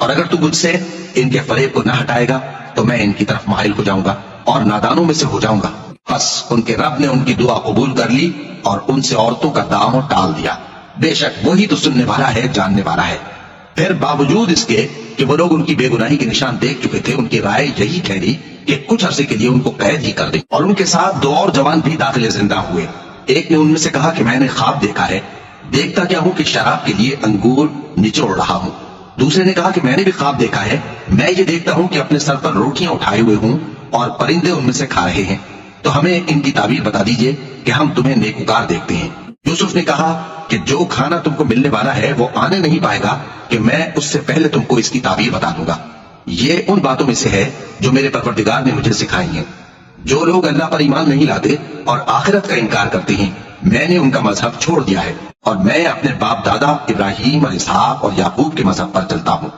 और अगर तू मुझसे इनके फरेब को न हटाएगा तो मैं इनकी तरफ माइल हो जाऊंगा और नादानों में से हो जाऊंगा। बस उनके रब ने उनकी दुआ कबूल कर ली और उनसे औरतों का दामन टाल दिया। बेशक वही तो सुनने वाला है, जानने वाला है। फिर बावजूद इसके कि वो लोग उनकी बेगुनाही के निशान देख चुके थे, उनकी राय यही ठहरी कि कुछ अरसे के लिए उनको कैद ही कर दे। और उनके साथ दो और जवान भी दाखिले जिंदा हुए। एक ने उनमें से कहा कि मैंने ख्वाब देखा है, देखता क्या हूं कि शराब के लिए अंगूर निचोड़ रहा हूं। दूसरे ने कहा कि मैंने भी ख्वाब देखा है, मैं ये देखता हूं कि अपने सर पर रोटियां उठाए हुए हूं और परिंदे उनमें से खा रहे हैं। तो हमें इनकी ताबीर बता दीजिए कि हम तुम्हें नेकुकार देखते हैं। यूसुफ ने कहा कि जो खाना तुमको मिलने वाला है वो आने नहीं पाएगा कि मैं उससे पहले तुमको इसकी ताबीर बता दूंगा। ये उन बातों में से है जो मेरे परवरदिगार ने मुझे सिखाई हैं। जो लोग अल्लाह पर ईमान नहीं लाते और आखिरत का इनकार करते हैं, मैंने उनका मजहब छोड़ दिया है और मैं अपने बाप दादा इब्राहिम और इसहाक और याकूब के मजहब पर चलता हूँ।